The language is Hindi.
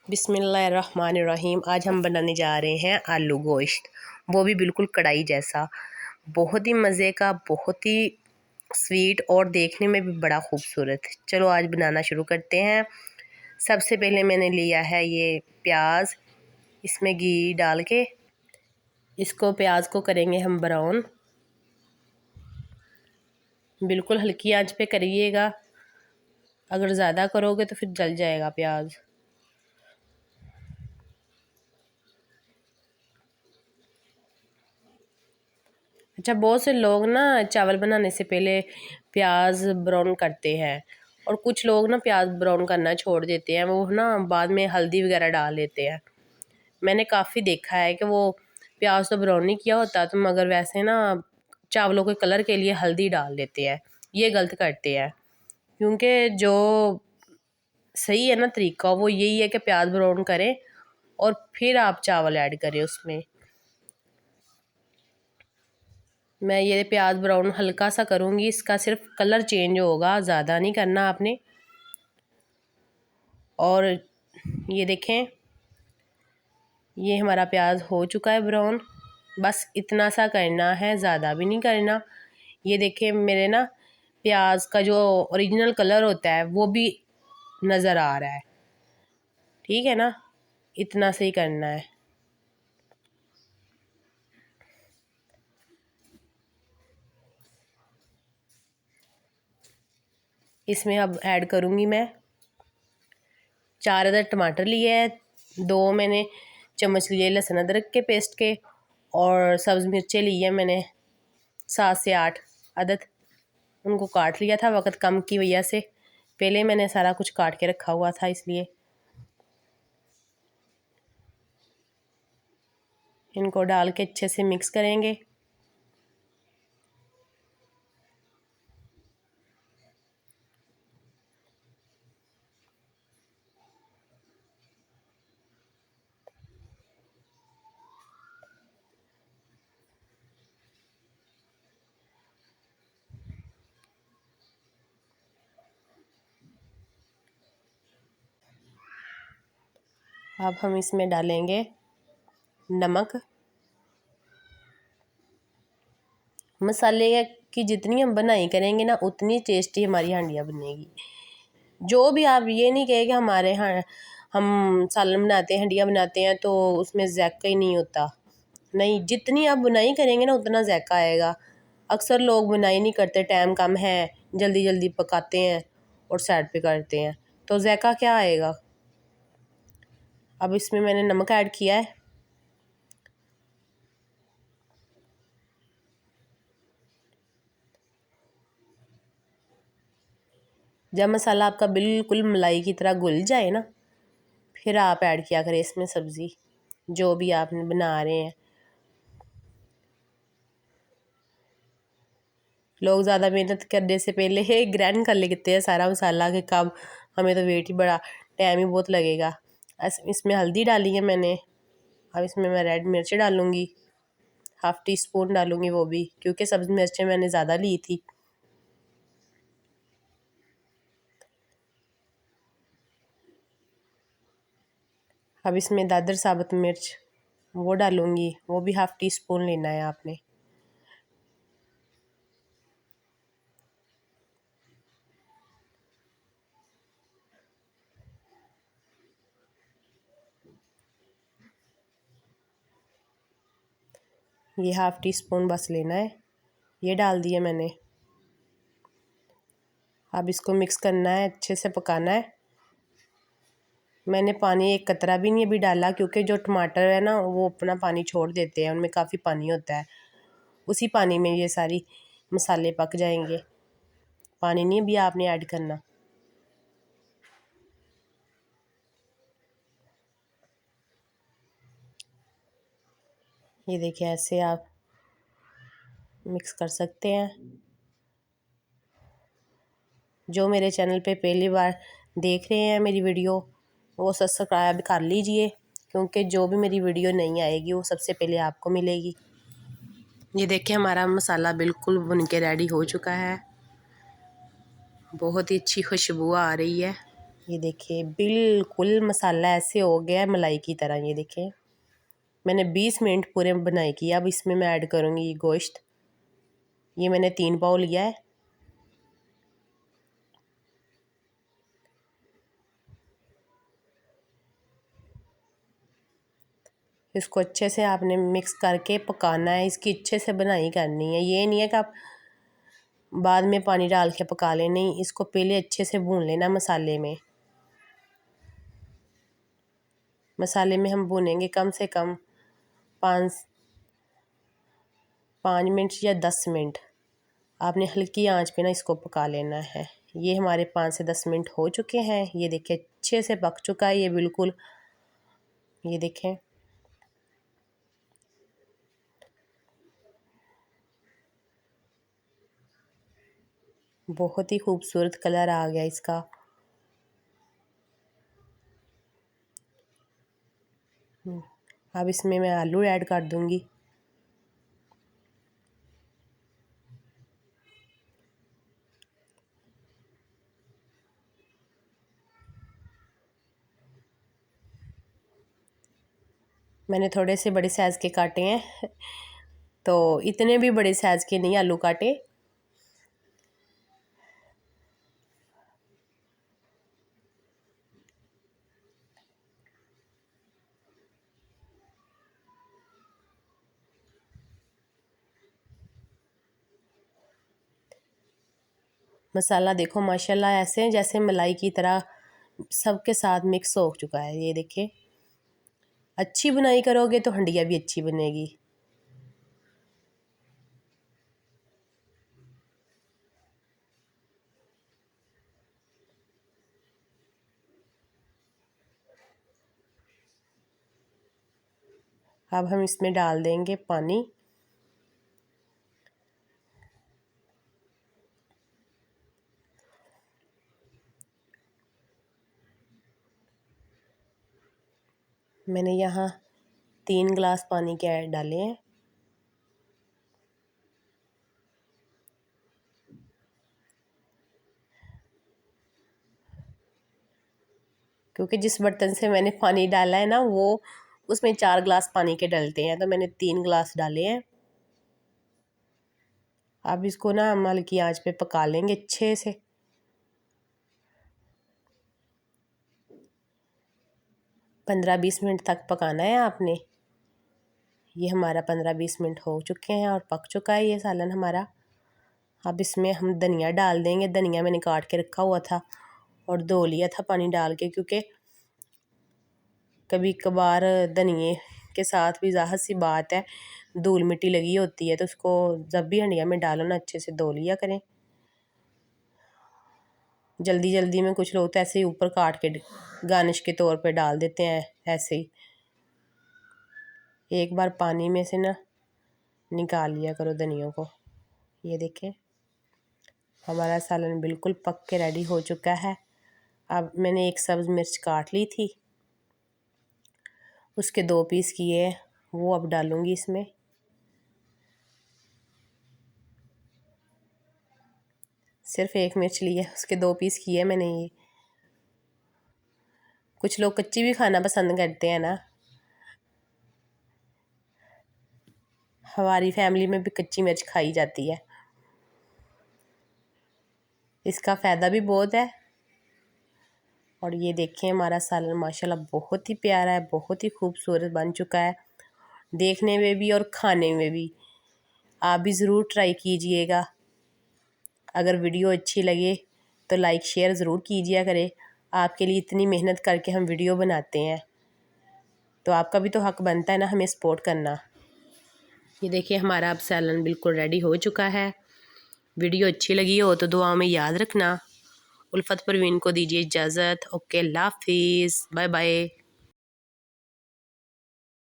बिस्मिल्लाहिर्रहमानिर्रहीम। आज हम बनाने जा रहे हैं आलू गोश्त, वो भी बिल्कुल कढ़ाई जैसा। बहुत ही मज़े का, बहुत ही स्वीट और देखने में भी बड़ा खूबसूरत। चलो आज बनाना शुरू करते हैं। सबसे पहले मैंने लिया है ये प्याज, इसमें घी डाल के इसको प्याज को करेंगे हम ब्राउन। बिल्कुल हल्की आंच पे करिएगा, अगर ज़्यादा करोगे तो फिर जल जाएगा प्याज। अच्छा, बहुत से लोग ना चावल बनाने से पहले प्याज ब्राउन करते हैं और कुछ लोग ना प्याज ब्राउन करना छोड़ देते हैं, वो ना बाद में हल्दी वगैरह डाल देते हैं। मैंने काफ़ी देखा है कि वो प्याज तो ब्राउन नहीं किया होता तो मगर वैसे ना चावलों के कलर के लिए हल्दी डाल देते हैं। ये गलत करते हैं, क्योंकि जो सही है ना तरीका वो यही है कि प्याज ब्राउन करें और फिर आप चावल ऐड करें उसमें। मैं ये प्याज ब्राउन हल्का सा करूँगी, इसका सिर्फ कलर चेंज होगा, ज़्यादा नहीं करना आपने। और ये देखें, ये हमारा प्याज हो चुका है ब्राउन। बस इतना सा करना है, ज़्यादा भी नहीं करना। ये देखें मेरे ना प्याज का जो ओरिजिनल कलर होता है वो भी नज़र आ रहा है। ठीक है ना, इतना से ही करना है। इसमें अब ऐड करूँगी मैं 4 अदर टमाटर लिए हैं, 2 मैंने चम्मच लिए लहसुन अदरक के पेस्ट के, और सब्ज़ मिर्चें ली है मैंने 7 से 8 अदद। उनको काट लिया था वक्त कम की वजह से, पहले मैंने सारा कुछ काट के रखा हुआ था इसलिए। इनको डाल के अच्छे से मिक्स करेंगे। अब हम इसमें डालेंगे नमक। मसाले की जितनी हम बनाई करेंगे ना उतनी टेस्टी हमारी हांडियाँ बनेगी। जो भी आप ये नहीं कहे कि हमारे यहाँ हम सालन बनाते हैं, हंडिया बनाते हैं तो उसमें जायका ही नहीं होता। नहीं, जितनी आप बुनाई करेंगे ना उतना जायका आएगा। अक्सर लोग बुनाई नहीं करते, टाइम कम है, जल्दी जल्दी पकाते हैं और साइड पे करते हैं, तो जायका क्या आएगा। अब इसमें मैंने नमक ऐड किया है। जब मसाला आपका बिल्कुल मलाई की तरह घुल जाए ना, फिर आप ऐड किया करें इसमें सब्ज़ी जो भी आप बना रहे हैं। लोग ज़्यादा मेहनत करने से पहले ही ग्राइंड कर लेते हैं सारा मसाला के काम, हमें तो वेट ही बड़ा, टाइम ही बहुत लगेगा। इसमें हल्दी डाली है मैंने। अब इसमें मैं रेड मिर्च डालूँगी, 1/2 टीस्पून डालूँगी वो भी, क्योंकि सब्ज़ मिर्चें मैंने ज़्यादा ली थी। अब इसमें दादर साबुत मिर्च वो डालूँगी, वो भी 1/2 टीस्पून लेना है आपने। ये 1/2 टीस्पून बस लेना है, ये डाल दिया मैंने। अब इसको मिक्स करना है, अच्छे से पकाना है। मैंने पानी एक कतरा भी नहीं अभी डाला, क्योंकि जो टमाटर है ना वो अपना पानी छोड़ देते हैं, उनमें काफ़ी पानी होता है। उसी पानी में ये सारी मसाले पक जाएंगे, पानी नहीं भी आपने ऐड करना। ये देखिए, ऐसे आप मिक्स कर सकते हैं। जो मेरे चैनल पे पहली बार देख रहे हैं मेरी वीडियो, वो सब्सक्राइब कर लीजिए, क्योंकि जो भी मेरी वीडियो नहीं आएगी वो सबसे पहले आपको मिलेगी। ये देखिए, हमारा मसाला बिल्कुल भुन के रेडी हो चुका है, बहुत ही अच्छी खुशबू आ रही है। ये देखिए बिल्कुल मसाला ऐसे हो गया है मलाई की तरह। ये देखिए मैंने 20 मिनट पूरे बनाई की। अब इसमें मैं ऐड करूँगी ये गोश्त। ये मैंने 3 पाव लिया है। इसको अच्छे से आपने मिक्स करके पकाना है। इसकी अच्छे से बनाई करनी है। ये नहीं है कि आप बाद में पानी डाल के पका लें, नहीं, इसको पहले अच्छे से भून लेना मसाले में। मसाले में हम भूनेंगे कम से कम 5 मिनट या 10 मिनट। आपने हल्की आंच पे ना इसको पका लेना है। ये हमारे 5 से 10 मिनट हो चुके हैं। ये देखिए अच्छे से पक चुका है ये बिल्कुल। ये देखें बहुत ही खूबसूरत कलर आ गया इसका। अब इसमें मैं आलू ऐड कर दूंगी। मैंने थोड़े से बड़े साइज़ के काटे हैं, तो इतने भी बड़े साइज़ के नहीं आलू काटे। मसाला देखो माशाल्लाह ऐसे जैसे मलाई की तरह सबके साथ मिक्स हो चुका है। ये देखिए अच्छी बुनाई करोगे तो हंडिया भी अच्छी बनेगी। अब हम इसमें डाल देंगे पानी। मैंने यहाँ 3 गिलास पानी के ऐड डाले हैं। क्योंकि जिस बर्तन से मैंने पानी डाला है ना वो उसमें 4 गिलास पानी के डलते हैं, तो मैंने 3 गिलास डाले हैं। अब इसको ना हम हल्की आंच पे पका लेंगे अच्छे से। 15-20 मिनट तक पकाना है आपने। ये हमारा 15-20 मिनट हो चुके हैं और पक चुका है ये सालन हमारा। अब इसमें हम धनिया डाल देंगे। धनिया मैंने काट के रखा हुआ था और धो लिया था पानी डाल के, क्योंकि कभी कभार धनिए के साथ भी ज़ाहिर सी बात है धूल मिट्टी लगी होती है, तो उसको जब भी हंडिया में डालो ना अच्छे से धो लिया करें। जल्दी जल्दी में कुछ लोग तो ऐसे ही ऊपर काट के गार्निश के तौर पे डाल देते हैं ऐसे ही। एक बार पानी में से ना निकाल लिया करो धनियों को। ये देखें हमारा सालन बिल्कुल पक के रेडी हो चुका है। अब मैंने एक सब्ज़ मिर्च काट ली थी, उसके 2 पीस किए हैं, वो अब डालूंगी इसमें। सिर्फ एक मिर्च ली है, उसके 2 पीस किए मैंने। ये कुछ लोग कच्ची भी खाना पसंद करते हैं ना, हमारी फैमिली में भी कच्ची मिर्च खाई जाती है। इसका फ़ायदा भी बहुत है। और ये देखें हमारा सालन माशाल्लाह बहुत ही प्यारा है, बहुत ही खूबसूरत बन चुका है देखने में भी और खाने में भी। आप भी ज़रूर ट्राई कीजिएगा। अगर वीडियो अच्छी लगे तो लाइक शेयर ज़रूर कीजिए करें। आपके लिए इतनी मेहनत करके हम वीडियो बनाते हैं, तो आपका भी तो हक बनता है ना हमें सपोर्ट करना। ये देखिए हमारा अब सालन बिल्कुल रेडी हो चुका है। वीडियो अच्छी लगी हो तो दुआ में याद रखना। उल्फत परवीन को दीजिए इजाज़त। ओके, अल्लाह हाफिज़, बाय बाय।